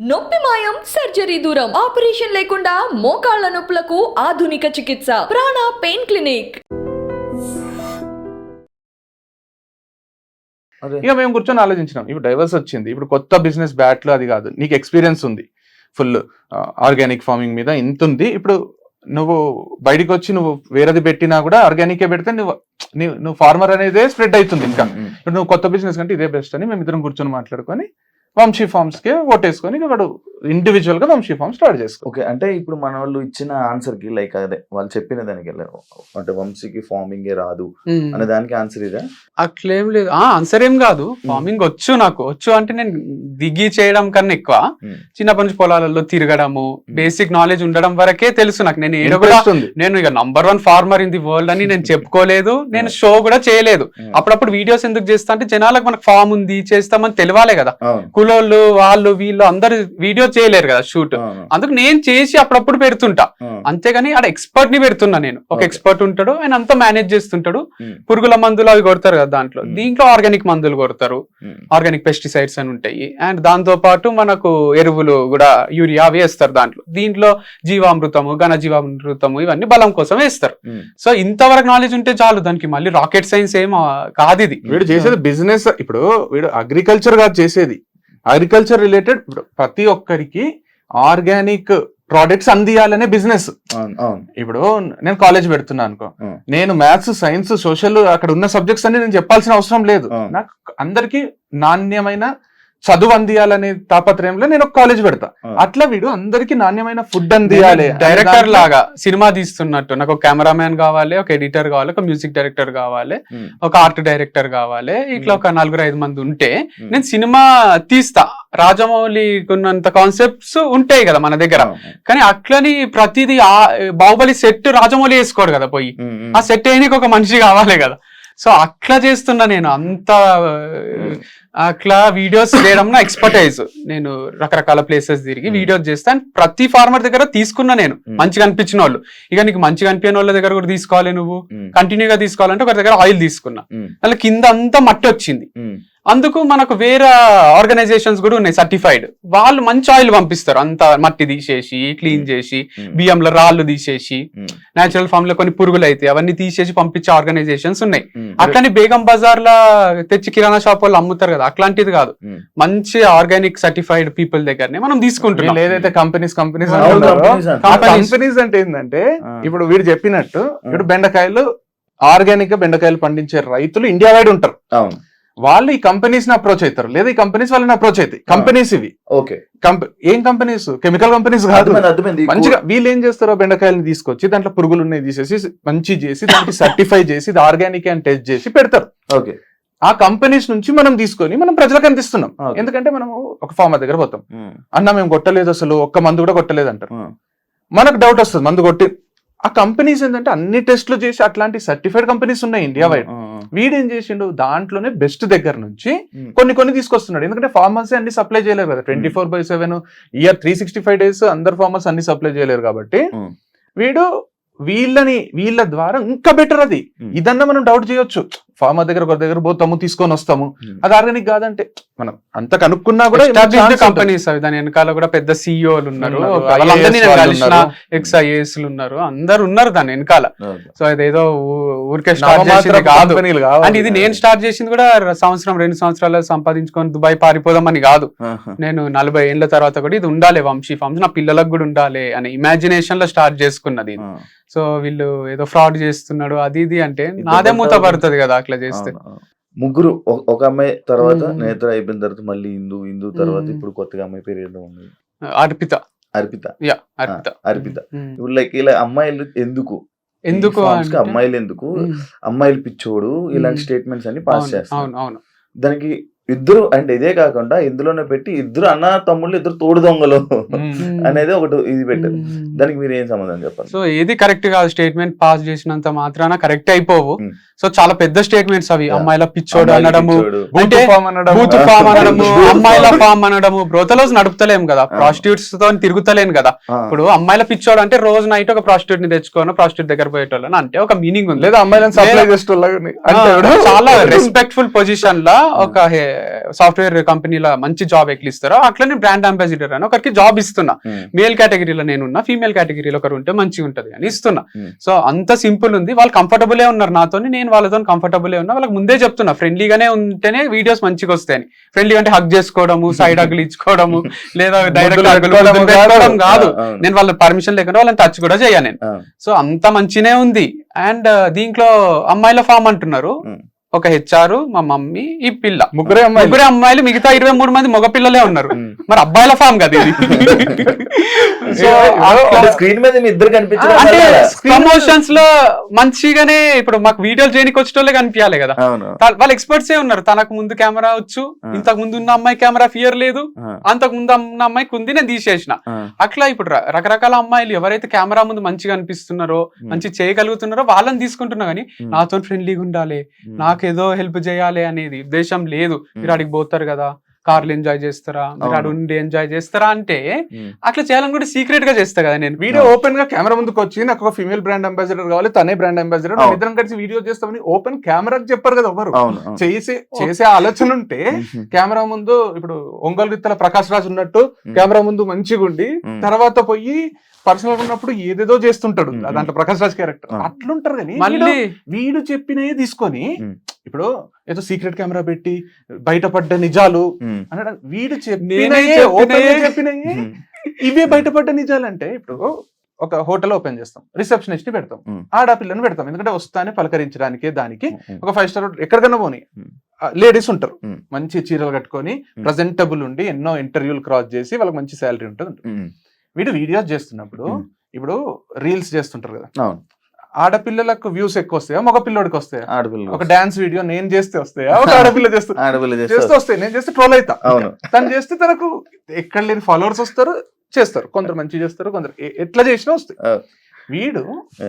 నొప్పి మాయం సర్జరీ దూరం ఆపరేషన్ లేకుండా మోకాళ్ల నొప్పులకు ఆధునిక చికిత్స ప్రాణ పెయిన్ క్లినిక్. ఇక మేము కూర్చొని ఆలోచించినాం, ఇప్పుడు డైవర్స్ వచ్చింది, ఇప్పుడు కొత్త బిజినెస్ బ్యాట్లు అది కాదు, నీకు ఎక్స్పీరియన్స్ ఉంది ఫుల్ ఆర్గానిక్ ఫార్మింగ్ మీద ఇంత ఉంది. ఇప్పుడు నువ్వు బయటకు వచ్చి నువ్వు వేరేది పెట్టినా కూడా ఆర్గానికే పెడితే నువ్వు ఫార్మర్ అనేదే స్ప్రెడ్ అవుతుంది. ఇంకా ఇప్పుడు నువ్వు కొత్త బిజినెస్ కంటే ఇదే బెస్ట్ అని మేము ఇద్దరం కూర్చొని మాట్లాడుకొని వంశీ ఫార్మ్స్ కి ఓటేసుకొని వాడు ఇండివిజువల్ గా వంశీ ఫార్మ్ స్టార్ట్ చేసుకో. ఓకే, అంటే ఇప్పుడు మన వాళ్ళు ఇచ్చిన ఆన్సర్ కి లైక్ అదే వాళ్ళు చెప్పిన దానికి వెళ్ళారు అంటే వంశీకి ఫార్మింగ్ రాదు అనే దానికి ఆన్సర్ ఇదే? అట్లేం లేదు, ఆన్సర్ ఏం కాదు. ఫార్మింగ్ వచ్చు అంటే నేను దిగి చేయడం కన్నా ఎక్కువ చిన్నప్పటి నుంచి పొలాలలో తిరగడము, బేసిక్ నాలెడ్జ్ ఉండడం వరకే తెలుసు నాకు. నేను ఇక #1 ఫార్మర్ ఇన్ ది వరల్డ్ అని నేను చెప్పుకోలేదు, నేను షో కూడా చేయలేదు. అప్పుడప్పుడు వీడియోస్ ఎందుకు చేస్తా అంటే జనాలకు మనకు ఫామ్ ఉంది చేస్తామని తెలియాలే కదా. కులోళ్ళు వాళ్ళు వీళ్ళు అందరు వీడియో చేయలేరు కదా షూట్, అందుకు నేను చేసి అప్పుడప్పుడు పెడుతుంటా. అంతేగాని ఆడ ఎక్స్పర్ట్ ని పెడుతున్నా నేను. ఒక ఎక్స్పర్ట్ ఉంటాడు, ఆయన అంతా మేనేజ్ చేస్తుంటాడు. పురుగుల మందులు అవి కొడతారు కదా దీంట్లో ఆర్గానిక్ మందులు కొడతారు, ఆర్గానిక్ పెస్టిసైడ్స్ అని ఉంటాయి. అండ్ దాంతో పాటు మనకు ఎరువులు కూడా యూరియా వేస్తారు దీంట్లో జీవామృతము, ఘన జీవామృతము ఇవన్నీ బలం కోసం వేస్తారు. సో ఇంతవరకు నాలెడ్జ్ ఉంటే చాలు, దానికి మళ్ళీ రాకెట్ సైన్స్ ఏం కాదు. ఇది వీడు చేసేది బిజినెస్. ఇప్పుడు వీడు అగ్రికల్చర్ కాదు చేసేది, అగ్రికల్చర్ రిలేటెడ్ ప్రతి ఒక్కరికి ఆర్గానిక్ ప్రోడక్ట్స్ అందియాలనే బిజినెస్. ఇప్పుడు నేను కాలేజ్ పెడుతున్నా అనుకో, నేను మ్యాథ్స్, సైన్స్, సోషల్ అక్కడ ఉన్న సబ్జెక్ట్స్ అన్ని నేను చెప్పాల్సిన అవసరం లేదు. నాకు అందరికి నాణ్యమైన చదువు అందియాలనే తాపత్రయంలో నేను ఒక కాలేజ్ పెడతా. అట్లా వీడు అందరికి నాణ్యమైన ఫుడ్ అందియాలి. డైరెక్టర్ లాగా సినిమా తీస్తున్నట్టు నాకు ఒక కెమెరామ్యాన్ కావాలి, ఒక ఎడిటర్ కావాలి, ఒక మ్యూజిక్ డైరెక్టర్ కావాలి, ఒక ఆర్ట్ డైరెక్టర్ కావాలి, ఇట్లా ఒక 4-5 మంది ఉంటే నేను సినిమా తీస్తా. రాజమౌళి ఉన్నంత కాన్సెప్ట్స్ ఉంటాయి కదా మన దగ్గర, కానీ అట్లని ప్రతిదీ బాహుబలి సెట్ రాజమౌళి వేసుకోడు కదా, పోయి ఆ సెట్ వేయడానికి ఒక మనిషి కావాలి కదా. సో అట్లా చేస్తున్నా నేను. అంత అట్లా వీడియోస్ చేయడం నా ఎక్స్పర్టైజ్. నేను రకరకాల ప్లేసెస్ తిరిగి వీడియోస్ చేస్తాను. ప్రతి ఫార్మర్ దగ్గర తీసుకున్నా నేను మంచిగా అనిపించిన వాళ్ళు. ఇక నీకు మంచిగా అనిపించిన వాళ్ళ దగ్గర కూడా తీసుకోవాలి, నువ్వు కంటిన్యూగా తీసుకోవాలంటే ఒకరి దగ్గర ఆయిల్ తీసుకున్నా, అలా కింద అంతా మట్టి వచ్చింది. అందుకు మనకు వేరే ఆర్గనైజేషన్స్ కూడా ఉన్నాయి సర్టిఫైడ్, వాళ్ళు మంచి ఆయిల్ పంపిస్తారు. అంత మట్టి తీసేసి క్లీన్ చేసి బియ్యంలో రాళ్ళు తీసేసి నేచురల్ ఫామ్ లో కొన్ని పురుగులు అయితే అవన్నీ తీసేసి పంపించే ఆర్గనైజేషన్స్ ఉన్నాయి. అట్లని బేగం బజార్ లా తెచ్చి కిరాణా షాప్ వాళ్ళు అమ్ముతారు కదా, అట్లాంటిది కాదు. మంచి ఆర్గానిక్ సర్టిఫైడ్ పీపుల్ దగ్గరనే మనం తీసుకుంటున్నాం. ఏదైతే కంపెనీస్ అంటే ఏంటంటే ఇప్పుడు వీడు చెప్పినట్టు ఇప్పుడు బెండకాయలు ఆర్గానిక్ గా బెండకాయలు పండించే రైతులు ఇండియా వైడ్ ఉంటారు. వాళ్ళు ఈ కంపెనీస్ ని అప్రోచ్ అవుతారు, లేదా ఈ కంపెనీస్ వాళ్ళని అప్రోచ్ అవుతాయి. కంపెనీస్ ఇవి ఏం కంపెనీస్? కెమికల్ కంపెనీస్ కాదు. మంచిగా వీళ్ళు ఏం చేస్తారో బెండకాయలను తీసుకొచ్చి దాంట్లో పురుగులు ఉన్నాయి తీసేసి మంచి చేసి దానికి సర్టిఫై చేసి ఇది ఆర్గానిక్ అని టెస్ట్ చేసి పెడతారు. ఆ కంపెనీస్ నుంచి మనం తీసుకొని మనం ప్రజలకు అందిస్తున్నాం. ఎందుకంటే మనం ఒక ఫార్మర్ దగ్గర పోతాం, అన్న మేము కొట్టలేదు, అసలు ఒక్క మందు కూడా కొట్టలేదు అంటారు. మనకు డౌట్ వస్తుంది, మందు కొట్టి. ఆ కంపెనీస్ ఏంటంటే అన్ని టెస్ట్లు చేసి అట్లాంటి సర్టిఫైడ్ కంపెనీస్ ఉన్నాయి ఇండియా వైడ్. వీడేం చేసిండు, దాంట్లోనే బెస్ట్ దగ్గర నుంచి కొన్ని తీసుకొస్తున్నాడు. ఎందుకంటే ఫార్మర్స్ అన్ని సప్లై చేయలేరు కదా, 24/7 ఇయర్ 365 days అందరు ఫార్మర్స్ అన్ని సప్లై చేయలేరు. కాబట్టి వీడు వీళ్ళ ద్వారా ఇంకా బెటర్. అది ఇదన్నా మనం డౌట్ చేయొచ్చు, ఫార్మర్ దగ్గర ఒకరి దగ్గర పోతాము తీసుకొని వస్తాము, అది ఆర్గానిక్ కాదంటే మనం అంత కనుక్కున్నా కూడా కంపెనీస్ అవి దాని వెనకాల కూడా పెద్ద సిఇఓలు ఉన్నారు, ఎక్స్ఐఏఎస్ ఉన్నారు, అందరు ఉన్నారు దాని వెనకాల. సో అదేదో ఊరికే స్టార్ట్ చేసింది కాదు. అంటే ఇది నేను స్టార్ట్ చేసింది కూడా 1-2 సంవత్సరాలు సంపాదించుకొని దుబాయ్ పారిపోదామని కాదు. నేను 40 ఏళ్ల తర్వాత కూడా ఇది ఉండాలి వంశీ ఫార్మ్స్, నా పిల్లలకు కూడా ఉండాలి అనే ఇమాజినేషన్ లో స్టార్ట్ చేసుకున్నది. సో వీళ్ళు ఏదో ఫ్రాడ్ చేస్తున్నాడు అది ఇది అంటే నాదే మూత పడుతుంది కదా అట్లా చేస్తే. ముగ్గురు, ఒక అమ్మాయి తర్వాత నేత్ర అయిపోయిన తర్వాత మళ్ళీ హిందూ తర్వాత ఇప్పుడు కొత్తగా అమ్మాయి పేరు ఏదో ఉంది, అర్పిత. ఇప్పుడు లైక్ ఇలా అమ్మాయిలు ఎందుకు అమ్మాయిలు ఎందుకు అమ్మాయిలు పిచ్చోడు ఇలాంటి స్టేట్మెంట్స్ అన్ని పాస్ చేస్తారు. దానికి ఇద్దరు అంటే ఇదే కాకుండా ఇందులోనే పెట్టి ఇద్దరు అన్న తమ్ముళ్ళు ఇద్దరు తోడు దొంగలు అనేది ఒకటి ఇది పెట్టారు. దానికి మీరు ఏం సమాధానం చెప్పాలి? సో ఏది కరెక్ట్ కాదు, స్టేట్మెంట్ పాస్ చేసినంత మాత్రాన కరెక్ట్ అయిపోవు. సో చాలా పెద్ద స్టేట్మెంట్స్ అవి, అమ్మాయిల పిచ్చోడు అనడము, అంటే బూత్ ఫామ్ అనడము, అమ్మాయిల ఫామ్ అనడము. బ్రోతలోస్ నడుపుతలేం కదా, ప్రాస్టిట్యూట్స్ తో తిరుగుతలేను కదా. ఇప్పుడు అమ్మాయిల పిచ్చోడు అంటే రోజు నైట్ ఒక ప్రాస్టిట్యూట్ ని తెచ్చుకోను ప్రాస్టిట్యూట్ దగ్గర పోయేటోళ్ళని అంటే ఒక మీనింగ్ ఉంది. లేదా అమ్మాయిలను సప్లై చేసేటోళ్ళని చాలా రెస్పెక్ట్ఫుల్ పొజిషన్ లా ఒక సాఫ్ట్వేర్ కంపెనీలో మంచి జాబ్ ఎక్కిస్తారో అట్లా నేను బ్రాండ్ అంబాసిడర్ అని ఒకరికి జాబ్ ఇస్తున్నా. మేల్ కేటగిరీలో నేనున్నా, ఫీమేల్ కేటగిరీలో ఒకరు ఉంటే మంచిగా ఉంటది అని ఇస్తున్నా. సో అంత సింపుల్ ఉంది. వాళ్ళు కంఫర్టబులే ఉన్నారు నాతో, నేను వాళ్ళతో కంఫర్టబులే ఉన్నా. వాళ్ళకి ముందే చెప్తున్నా ఫ్రెండ్లీగానే ఉంటేనే వీడియోస్ మంచిగా వస్తాయని. ఫ్రెండ్లీ అంటే హగ్ చేసుకోవడము, సైడ్ హగ్లు ఇచ్చుకోవడము, లేదా డైరెక్ట్ పెట్టుకోవడం కాదు. నేను వాళ్ళ పర్మిషన్ లేకుండా వాళ్ళని టచ్ కూడా చేయను నేను. సో అంత మంచినే ఉంది. అండ్ దీంట్లో అమ్మాయిల ఫామ్ అంటున్నారు. ఒక హెచ్ఆర్, మా మమ్మీ, ఈ పిల్ల, ముగ్గురే అమ్మాయిలు, మిగతా 23 మంది మగ పిల్లలే ఉన్నారు. మరి అబ్బాయిల ఫామ్ కదా ఇది. సో స్క్రీన్ మీద ఇద్దరు కనిపించారు అంటే ప్రమోషన్స్ లో మంచిగానే ఇప్పుడు మాకు వీడియోలు చేయడానికి వచ్చేటోళ్ళే కనిపించాలి కదా. వాళ్ళు ఎక్స్పర్ట్స్ ఏ ఉన్నారు. తనకు ముందు కెమెరా వచ్చు, ఇంతకు ముందు ఉన్న అమ్మాయి కెమెరా ఫియర్ లేదు, అంతకు ముందు ఉన్న అమ్మాయికి ఉంది, నేను తీసేసిన. అట్లా ఇప్పుడు రకరకాల అమ్మాయిలు ఎవరైతే కెమెరా ముందు మంచిగా అనిపిస్తున్నారో, మంచి చేయగలుగుతున్నారో వాళ్ళని తీసుకుంటున్నా. కానీ నాతో ఫ్రెండ్లీగా ఉండాలి, నాకేదో హెల్ప్ చేయాలి అనేది ఉద్దేశం లేదు. మీరు అడిగి పోతారు కదా, కార్లు ఎంజాయ్ చేస్తారా, మీరు అడు ఉండి ఎంజాయ్ చేస్తారా అంటే అట్లా చేయాలని కూడా సీక్రెట్ గా చేస్తా కదా నేను. వీడియో ఓపెన్ గా కెమెరా ముందుకు వచ్చి నాకు ఒక ఫీమేల్ బ్రాండ్ అంబాసిడర్ కావాలి, తనే బ్రాండ్ అంబాసిడర్, ఇద్దరం కలిసి వీడియో చేస్తామని ఓపెన్ కెమెరాకి చెప్పారు కదా ఎవరు. చేసే ఆలోచన ఉంటే కెమెరా ముందు ఇప్పుడు ఒంగోలు గిత్తల ప్రకాష్ రాజ్ ఉన్నట్టు కెమెరా ముందు మంచిగా ఉండి తర్వాత పోయి పర్సనల్ గా ఉన్నప్పుడు ఏదేదో చేస్తుంటాడు దాంట్లో ప్రకాష్ రాజ్ క్యారెక్టర్. అట్లుంటారు కానీ మళ్ళీ వీడు చెప్పినే తీసుకొని ఇప్పుడు ఏదో సీక్రెట్ కెమెరా పెట్టి బయటపడ్డ నిజాలు అనడం, వీడు చెప్పినాయి ఇవే బయటపడ్డ నిజాలు. అంటే ఇప్పుడు ఒక హోటల్ ఓపెన్ చేస్తాం, రిసెప్షనిస్ట్ ని పెడతాం, ఆడపిల్లని పెడతాం, ఎందుకంటే వస్తానే పలకరించడానికి. దానికి ఒక 5 స్టార్ ఎక్కడికన్నా పోనీ లేడీస్ ఉంటారు, మంచి చీరలు కట్టుకొని ప్రజెంటబుల్ ఉండి ఎన్నో ఇంటర్వ్యూలు క్రాస్ చేసి వాళ్ళకి మంచి శాలరీ ఉంటుంది. వీడు వీడియోస్ చేస్తున్నప్పుడు ఇప్పుడు రీల్స్ చేస్తుంటారు కదా, ఆడపిల్లలకు వ్యూస్ ఎక్కువ వస్తాయా, మగ పిల్లోడికి వస్తాయా? ఒక డాన్స్ వీడియో నేను చేస్తే వస్తాయా, ఒక ఆడపిల్ల చేస్తే వస్తాయి. నేను చేస్తే ట్రోల్ అవుతా, తను చేస్తే తనకు ఎక్కడ లేని ఫాలోవర్స్ వస్తారు, చేస్తారు. కొందరు మంచి చేస్తారు, కొందరు ఎట్లా చేసినా వస్తాయి. వీడు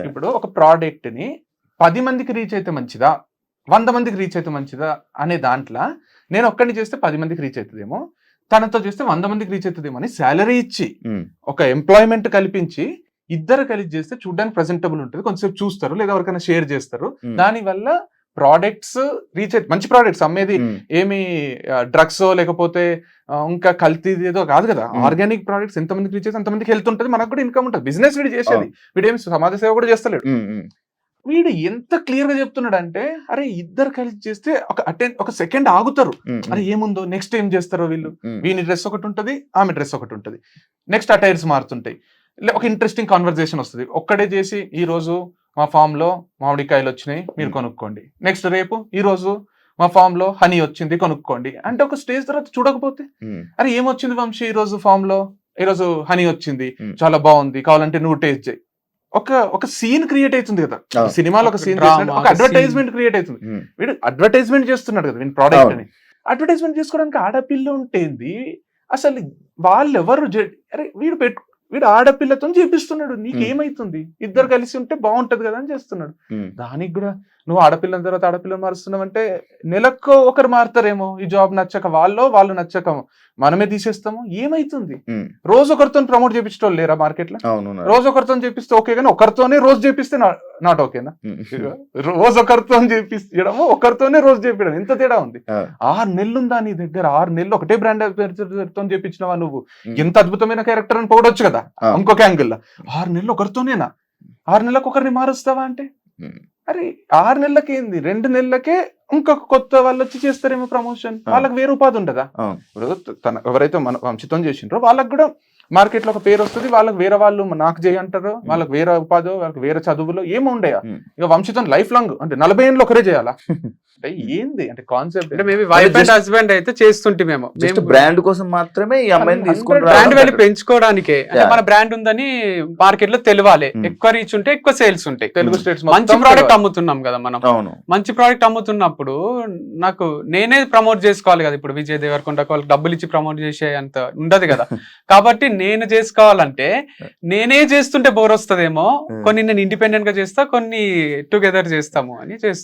ఇప్పుడు ఒక ప్రోడక్ట్ ని 10 మందికి రీచ్ అయితే మంచిదా, 100 మందికి రీచ్ అయితే మంచిదా అనే దాంట్లో నేను ఒక్కడిని చేస్తే 10 మందికి రీచ్ అవుతుందేమో, తనతో చేస్తే 100 మందికి రీచ్ అవుతుందేమో అని శాలరీ ఇచ్చి ఒక ఎంప్లాయ్మెంట్ కల్పించి ఇద్దరు కలిసి చేస్తే చూడడానికి ప్రెజెంటబుల్ ఉంటుంది, కొంచెంసేపు చూస్తారు, లేదా ఎవరికైనా షేర్ చేస్తారు. దాని వల్ల ప్రోడక్ట్స్ రీచ్ అయితే మంచి ప్రోడక్ట్స్ అమ్మేది ఏమి డ్రగ్స్ లేకపోతే ఇంకా కల్తీ ఏదో కాదు కదా. ఆర్గానిక్ ప్రోడక్ట్స్ ఎంతమందికి రీచ్ అయితే అంతమందికి హెల్త్ ఉంటుంది, మనకు కూడా ఇన్కమ్ ఉంటుంది. బిజినెస్ వీడు చేసేది, వీడేమి సమాజ సేవ కూడా చేస్తలేడు. వీడు ఎంత క్లియర్ గా చెప్తున్నాడు అంటే, అరే ఇద్దరు కలిసి చేస్తే ఒక సెకండ్ ఆగుతారు, అరే ఏముందో నెక్స్ట్ ఏం చేస్తారో వీళ్ళు. వీని డ్రెస్ ఒకటి ఉంటుంది, ఆమె డ్రెస్ ఒకటి ఉంటుంది, నెక్స్ట్ అటైర్స్ మారుతుంటాయి, ఒక ఇంట్రెస్టింగ్ కాన్వర్సేషన్ వస్తుంది. ఒక్కడే చేసి ఈ రోజు మా ఫామ్ లో మామిడికాయలు వచ్చినాయి మీరు కొనుక్కోండి, నెక్స్ట్ రేపు ఈ రోజు మా ఫామ్ లో హనీ వచ్చింది కొనుక్కోండి అంటే, ఒక స్టేజ్ తర్వాత చూడకపోతే అరే ఏమొచ్చింది వంశీ ఈ రోజు ఫామ్ లో, ఈ రోజు హనీ వచ్చింది చాలా బాగుంది కావాలంటే నువ్వు టేస్ట్ చేయి. ఒక సీన్ క్రియేట్ అవుతుంది కదా సినిమాలో, ఒక సీన్ ఒక అడ్వర్టైజ్మెంట్ క్రియేట్ అవుతుంది. వీడు అడ్వర్టైజ్మెంట్ చేస్తున్నాడు కదా వీడి ప్రోడక్ట్ అని. అడ్వర్టైజ్మెంట్ చేసుకోవడానికి ఆడపిల్ల ఉంటేంది అసలు, వాళ్ళు ఎవరు అరే వీడు ఆడపిల్లతో చేపిస్తున్నాడు, నీకేమైతుంది, ఇద్దరు కలిసి ఉంటే బాగుంటది కదా అని చేస్తున్నాడు. దానికి కూడా నువ్వు ఆడపిల్లని తర్వాత ఆడపిల్లని మారుస్తున్నావు అంటే, నెలకు ఒకరు మారుతారేమో, ఈ జాబ్ నచ్చక వాళ్ళు నచ్చక మనమే తీసేస్తాము, ఏమైతుంది? రోజు ఒకరితో ప్రమోట్ చేపించడం లేరా మార్కెట్ లో? రోజు ఒకరితో చేపిస్తే ఓకే, కానీ ఒకరితోనే రోజు చేపిస్తే నాట్ ఓకేనా? రోజు ఒకరితో చేపించడము, ఒకరితోనే రోజు చేపించడం ఎంత తేడా ఉంది? 6 నెలలు ఉందా నీ దగ్గర? 6 నెలలు ఒకటే బ్రాండ్ తో చేపించినవా నువ్వు? ఎంత అద్భుతమైన క్యారెక్టర్ అని పోవడొచ్చు కదా ఇంకొక యాంగిల్. 6 నెలలు ఒకరితోనేనా? 6 నెలలకు ఒకరిని మారుస్తావా అంటే, అరే 6 నెలలకి ఏంది, 2 నెలలకే ఇంకొక కొత్త వాళ్ళు వచ్చి చేస్తారేమో ప్రమోషన్. వాళ్ళకి వేరే ఉపాధి ఉండదా? ఇప్పుడు ఎవరైతే మన వంశితం చేసిండ్రో వాళ్ళకి కూడా మార్కెట్ లో ఒక పేరు వస్తుంది, వాళ్ళకి వేరే వాళ్ళు నాకు చేయి అంటారు, వాళ్ళకి వేరే ఉపాధి, వాళ్ళకి వేరే చదువులో ఏమో ఉండయా. ఇక వంశితం లైఫ్ లాంగ్ అంటే 40 ఏళ్ళు ఒకరే చేయాలా అంటే ఏంది అంటే కాన్సెప్ట్? అంటే మేబీ వైఫ్ అండ్ హస్బెండ్ అయితే చేస్తుంటే మేము బ్రాండ్ కోసం మాత్రమే ఈ అమ్మాయిని తీసుకుంటాం, బ్రాండ్ వాల్యూ పెంచుకోవడానికే. మన బ్రాండ్ ఉందని మార్కెట్ లో తెలియాలి, ఎక్కువ రీచ్ ఉంటే ఎక్కువ సేల్స్ ఉంటాయి. తెలుగు స్టేట్స్ మంచి ప్రోడక్ట్ అమ్ముతున్నాం కదా మనం, మంచి ప్రోడక్ట్ అమ్ముతున్నప్పుడు నాకు నేనే ప్రమోట్ చేసుకోవాలి కదా. ఇప్పుడు విజయ్ దేవరకొండ వాళ్ళకి డబ్బులు ఇచ్చి ప్రమోట్ చేసే అంత ఉండదు కదా. కాబట్టి నేను చేసుకోవాలంటే నేనే చేస్తుంటే బోర్ వస్తుందేమో, కొన్ని నేను ఇండిపెండెంట్ గా చేస్తా, కొన్ని టుగెదర్ చేస్తాము అని చేస్తాను.